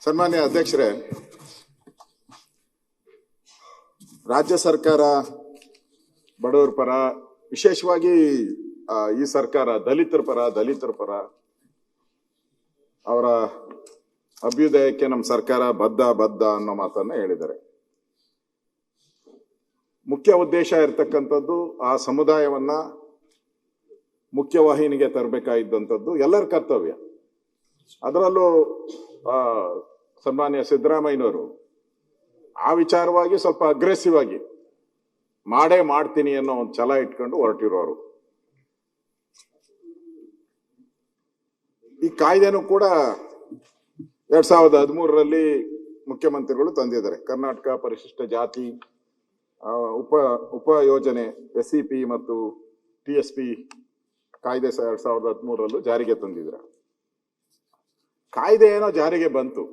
ಸನ್ಮಾನ್ಯ ಅಧ್ಯಕ್ಷರೇ, ರಾಜ್ಯ ಸರ್ಕಾರ ಬಡವರ ಪರ, ವಿಶೇಷವಾಗಿ ಈ ಸರ್ಕಾರ ದಲಿತರ ಪರ ಅವರ ಅಭ್ಯುದಯಕ್ಕೆ ನಮ್ಮ ಸರ್ಕಾರ ಬದ್ಧ ಅನ್ನೋ ಮಾತನ್ನ ಹೇಳಿದ್ದಾರೆ. ಮುಖ್ಯ ಉದ್ದೇಶ ಇರತಕ್ಕಂಥದ್ದು ಆ ಸಮುದಾಯವನ್ನ ಮುಖ್ಯವಾಹಿನಿಗೆ ತರಬೇಕಾಗಿದ್ದಂಥದ್ದು ಎಲ್ಲರ ಕರ್ತವ್ಯ. ಅದರಲ್ಲೂ ಸನ್ಮಾನ್ಯ ಸಿದ್ದರಾಮಯ್ಯನವರು ಆ ವಿಚಾರವಾಗಿ ಸ್ವಲ್ಪ ಅಗ್ರೆಸಿವ್ ಆಗಿ ಮಾಡ್ತೀನಿ ಅನ್ನೋ ಒಂದು ಛಲ ಇಟ್ಕೊಂಡು ಹೊರಟಿರೋರು. ಈ ಕಾಯ್ದೆನೂ ಕೂಡ 2013ರಲ್ಲಿ ಮುಖ್ಯಮಂತ್ರಿಗಳು ತಂದಿದ್ದಾರೆ. ಕರ್ನಾಟಕ ಪರಿಶಿಷ್ಟ ಜಾತಿ ಉಪ ಯೋಜನೆ SEP ಮತ್ತು TSP ಕಾಯ್ದೆ 2013ರಲ್ಲೂ ಜಾರಿಗೆ ತಂದಿದ್ರ. ಕಾಯ್ದೆ ಏನೋ ಜಾರಿಗೆ ಬಂತು.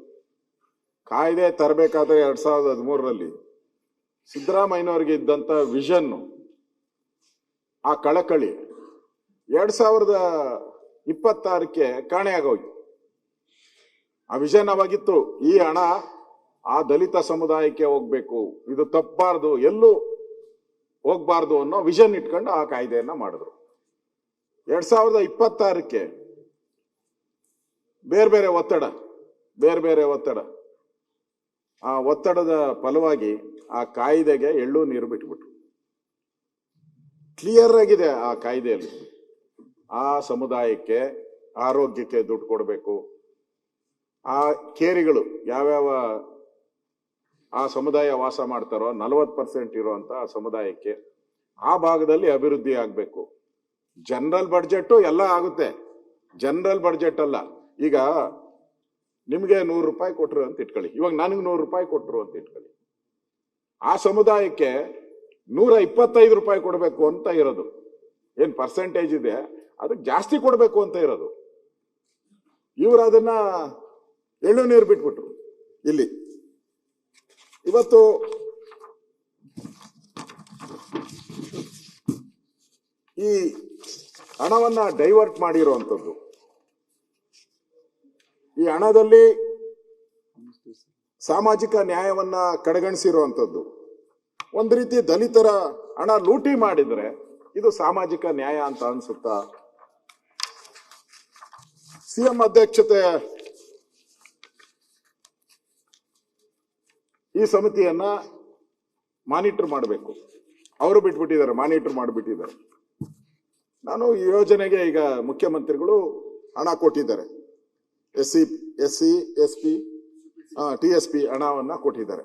ಕಾಯ್ದೆ ತರಬೇಕಾದ್ರೆ 2013ರಲ್ಲಿ ಸಿದ್ದರಾಮಯ್ಯನವರಿಗೆ ಇದ್ದಂತ ವಿಷನ್, ಆ ಕಳಕಳಿ 2026ಕ್ಕೆ ಕಾಣೆಯಾಗೋಯ್ತು. ಆ ವಿಷನ್ ಅವಾಗಿತ್ತು, ಈ ಹಣ ಆ ದಲಿತ ಸಮುದಾಯಕ್ಕೆ ಹೋಗ್ಬೇಕು, ಇದು ತಪ್ಪಬಾರ್ದು, ಎಲ್ಲೂ ಹೋಗ್ಬಾರ್ದು ಅನ್ನೋ ವಿಷನ್ ಇಟ್ಕೊಂಡು ಆ ಕಾಯ್ದೆಯನ್ನ ಮಾಡಿದ್ರು. 2026ಕ್ಕೆ ಬೇರೆ ಒತ್ತಡ, ಆ ಒತ್ತಡದ ಫಲವಾಗಿ ಆ ಕಾಯ್ದೆಗೆ ಎಳ್ಳು ನೀರು ಬಿಟ್ಬಿಟ್ರು. ಕ್ಲಿಯರ್ ಆಗಿದೆ ಆ ಕಾಯ್ದೆಯಲ್ಲಿ, ಆ ಸಮುದಾಯಕ್ಕೆ ಆರೋಗ್ಯಕ್ಕೆ ದುಡ್ಡು ಕೊಡಬೇಕು, ಆ ಕೇರಿಗಳು ಯಾವ್ಯಾವ ಆ ಸಮುದಾಯ ವಾಸ ಮಾಡ್ತಾರೋ 40% ಇರುವಂತ ಆ ಸಮುದಾಯಕ್ಕೆ ಆ ಭಾಗದಲ್ಲಿ ಅಭಿವೃದ್ಧಿ ಆಗ್ಬೇಕು. ಜನರಲ್ ಬಡ್ಜೆಟ್ ಎಲ್ಲ ಆಗುತ್ತೆ, ಜನರಲ್ ಬಡ್ಜೆಟ್ ಅಲ್ಲ. ಈಗ ನಿಮ್ಗೆ 100 ರೂಪಾಯಿ ಕೊಟ್ರು ಅಂತ ಇಟ್ಕೊಳ್ಳಿ, ಇವಾಗ ನನಗೆ 100 ರೂಪಾಯಿ ಕೊಟ್ರು ಅಂತ ಇಟ್ಕೊಳ್ಳಿ, ಆ ಸಮುದಾಯಕ್ಕೆ 125 ರೂಪಾಯಿ ಕೊಡಬೇಕು ಅಂತ ಇರೋದು. ಏನ್ ಪರ್ಸೆಂಟೇಜ್ ಇದೆ ಅದಕ್ಕೆ ಜಾಸ್ತಿ ಕೊಡಬೇಕು ಅಂತ ಇರೋದು. ಇವರು ಅದನ್ನ ಎಳ್ಳು ನೀರು ಬಿಟ್ಬಿಟ್ರು. ಇಲ್ಲಿ ಇವತ್ತು ಈ ಹಣವನ್ನ ಡೈವರ್ಟ್ ಮಾಡಿರುವಂಥದ್ದು, ಈ ಹಣದಲ್ಲಿ ಸಾಮಾಜಿಕ ನ್ಯಾಯವನ್ನ ಕಡೆಗಣಿಸಿರುವಂಥದ್ದು, ಒಂದು ರೀತಿ ದಲಿತರ ಹಣ ಲೂಟಿ ಮಾಡಿದ್ರೆ ಇದು ಸಾಮಾಜಿಕ ನ್ಯಾಯ ಅಂತ ಅನ್ಸುತ್ತಾ? CM ಅಧ್ಯಕ್ಷತೆ ಈ ಸಮಿತಿಯನ್ನ ಮಾನಿಟರ್ ಮಾಡಬೇಕು. ಅವರು ಬಿಟ್ಬಿಟ್ಟಿದ್ದಾರೆ, ಮಾನಿಟರ್ ಮಾಡಿಬಿಟ್ಟಿದ್ದಾರೆ. ನಾನು ಈ ಯೋಜನೆಗೆ ಈಗ ಮುಖ್ಯಮಂತ್ರಿಗಳು ಹಣ ಕೊಟ್ಟಿದ್ದಾರೆ. SC TSP ಹಣವನ್ನ ಕೊಟ್ಟಿದ್ದಾರೆ.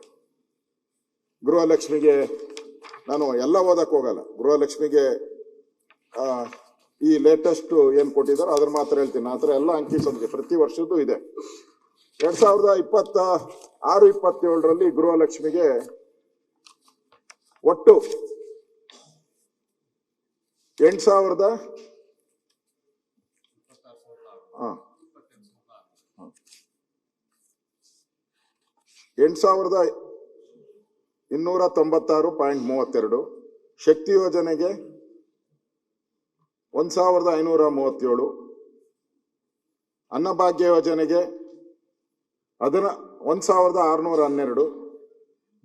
ಗೃಹಲಕ್ಷ್ಮಿಗೆ ನಾನು ಎಲ್ಲ ಓದಕ್ ಹೋಗಲ್ಲ. ಗೃಹಲಕ್ಷ್ಮಿಗೆ ಈ ಲೇಟೆಸ್ಟ್ ಏನ್ ಕೊಟ್ಟಿದ್ದಾರೆ ಅದ್ರ ಮಾತ್ರ ಹೇಳ್ತೀನಿ. ಆ ಥರ ಎಲ್ಲ ಅಂಕಿ ಸಂಖ್ಯೆ ಪ್ರತಿ ವರ್ಷದ್ದು ಇದೆ. 2026-27ರಲ್ಲಿ ಗೃಹಲಕ್ಷ್ಮಿಗೆ ಒಟ್ಟು 8,296.32, ಶಕ್ತಿ ಯೋಜನೆಗೆ 1,537, ಅನ್ನಭಾಗ್ಯ ಯೋಜನೆಗೆ 1,612,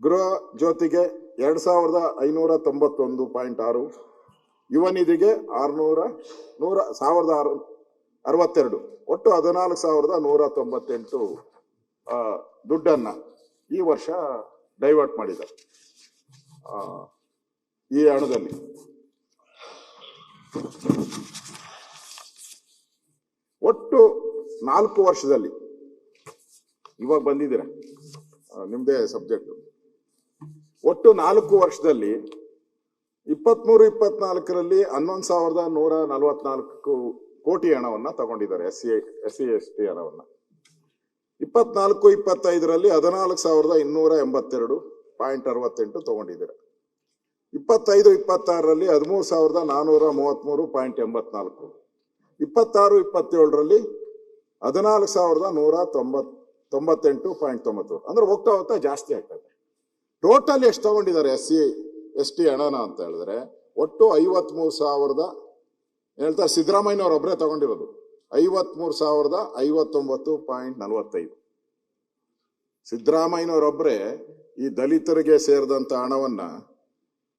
ಗೃಹ ಜ್ಯೋತಿಗೆ 2,591.6, ಯುವ ನಿಧಿಗೆ 1,662, ಒಟ್ಟು 14,198 ದುಡ್ಡನ್ನ ಈ ವರ್ಷ ಡೈವರ್ಟ್ ಮಾಡಿದ್ದಾರೆ. ಈ ಹಣದಲ್ಲಿ ಒಟ್ಟು 4 ವರ್ಷದಲ್ಲಿ, ಇವಾಗ ಬಂದಿದ್ದೀರ ನಿಮ್ದೇ ಸಬ್ಜೆಕ್ಟ್, ಒಟ್ಟು 4 ವರ್ಷದಲ್ಲಿ 23-24ರಲ್ಲಿ 11,144 ಕೋಟಿ ಹಣವನ್ನ ತಗೊಂಡಿದ್ದಾರೆ. SC/ST ಹಣವನ್ನ. 24-25ರಲ್ಲಿ 14,282.68 ತಗೊಂಡಿದ್ದಾರೆ. 25-26ರಲ್ಲಿ 13,433.84, 26-27ರಲ್ಲಿ 14,198.90. ಅಂದ್ರೆ ಹೋಗ್ತಾ ಜಾಸ್ತಿ ಆಗ್ತದೆ. ಟೋಟಲ್ ಎಷ್ಟು ತಗೊಂಡಿದ್ದಾರೆ SC/ST ಹಣನ ಅಂತ ಹೇಳಿದ್ರೆ ಒಟ್ಟು 53,000 ಹೇಳ್ತಾರೆ. ಸಿದ್ದರಾಮಯ್ಯನವ್ರು ಒಬ್ಬರೇ ತಗೊಂಡಿರೋದು 53,059.45. ಸಿದ್ದರಾಮಯ್ಯನವರೊಬ್ಬರೇ ಈ ದಲಿತರಿಗೆ ಸೇರಿದಂತ ಹಣವನ್ನ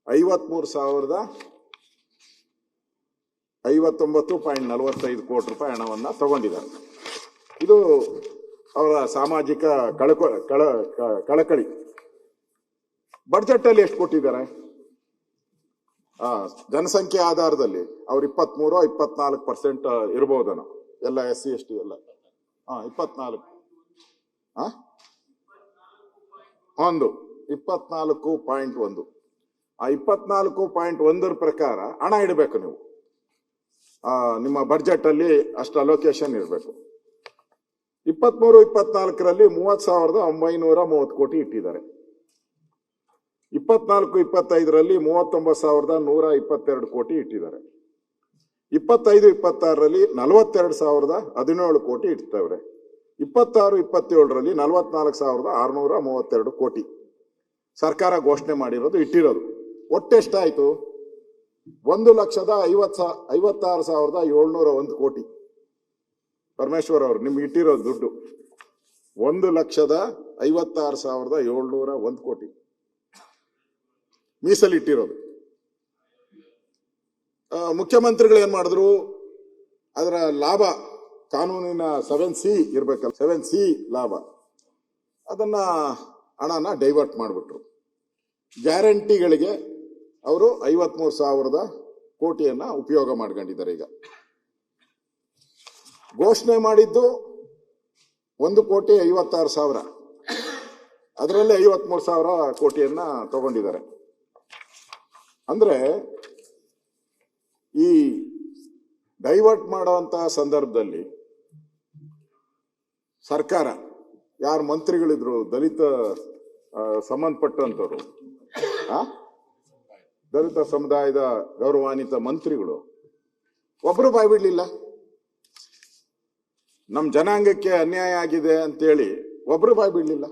59.45 ಕೋಟಿ ರೂಪಾಯಿ ಹಣವನ್ನ ತಗೊಂಡಿದ್ದಾರೆ. ಇದು ಅವರ ಸಾಮಾಜಿಕ ಕಳಕಳಿ. ಬಡ್ಜೆಟ್ ಅಲ್ಲಿ ಎಷ್ಟು ಕೊಟ್ಟಿದ್ದಾರೆ? ಜನಸಂಖ್ಯೆ ಆಧಾರದಲ್ಲಿ ಅವ್ರು 23-24% ಇರಬಹುದನ, ಎಲ್ಲ SC ST ಎಲ್ಲ 24 24.1. ಆ 24.1 ಪ್ರಕಾರ ಹಣ ಇಡಬೇಕು ನೀವು. ನಿಮ್ಮ ಬಡ್ಜೆಟ್ ಅಲ್ಲಿ ಅಷ್ಟು ಅಲೋಕೇಶನ್ ಇರಬೇಕು. 23-24ರಲ್ಲಿ 30,930 ಕೋಟಿ ಇಟ್ಟಿದ್ದಾರೆ. 24-25ರಲ್ಲಿ 39,122 ಕೋಟಿ ಇಟ್ಟಿದ್ದಾರೆ. 25-26ರಲ್ಲಿ 42,017 ಕೋಟಿ ಇಡ್ತವ್ರೆ. 26-27ರಲ್ಲಿ 44,632 ಕೋಟಿ ಸರ್ಕಾರ ಘೋಷಣೆ ಮಾಡಿರೋದು ಇಟ್ಟಿರೋದು. ಒಟ್ಟೆಷ್ಟಾಯ್ತು? 1,56,701 ಕೋಟಿ. ಪರಮೇಶ್ವರ್ ಅವರು ನಿಮ್ಗೆ ಇಟ್ಟಿರೋದು ದುಡ್ಡು 1,56,701 ಕೋಟಿ ಮೀಸಲಿಟ್ಟಿರೋದು. ಮುಖ್ಯಮಂತ್ರಿಗಳು ಏನ್ ಮಾಡಿದ್ರು? ಅದರ ಲಾಭ ಕಾನೂನಿನ 7C ಇರ್ಬೇಕಲ್ಲ, 7C ಲಾಭ, ಅದನ್ನ ಹಣನ ಡೈವರ್ಟ್ ಮಾಡಿಬಿಟ್ರು. ಗ್ಯಾರಂಟಿಗಳಿಗೆ ಅವರು 53,000 ಕೋಟಿಯನ್ನ ಉಪಯೋಗ ಮಾಡ್ಕೊಂಡಿದ್ದಾರೆ. ಈಗ ಘೋಷಣೆ ಮಾಡಿದ್ದು 1,56,00,000, ಅದರಲ್ಲಿ 53,000 ಕೋಟಿಯನ್ನ ತಗೊಂಡಿದ್ದಾರೆ. ಅಂದ್ರೆ ಈ ಡೈವರ್ಟ್ ಮಾಡುವಂತಹ ಸಂದರ್ಭದಲ್ಲಿ ಸರ್ಕಾರ, ಯಾರು ಮಂತ್ರಿಗಳಿದ್ರು ದಲಿತ ಸಂಬಂಧಪಟ್ಟಂತವ್ರು, ದಲಿತ ಸಮುದಾಯದ ಗೌರವಾನ್ವಿತ ಮಂತ್ರಿಗಳು ಒಬ್ರು ಬಾಯ್ ಬಿಡ್ಲಿಲ್ಲ. ನಮ್ ಜನಾಂಗಕ್ಕೆ ಅನ್ಯಾಯ ಆಗಿದೆ ಅಂತೇಳಿ ಒಬ್ರು ಬಾಯ್ ಬಿಡ್ಲಿಲ್ಲ.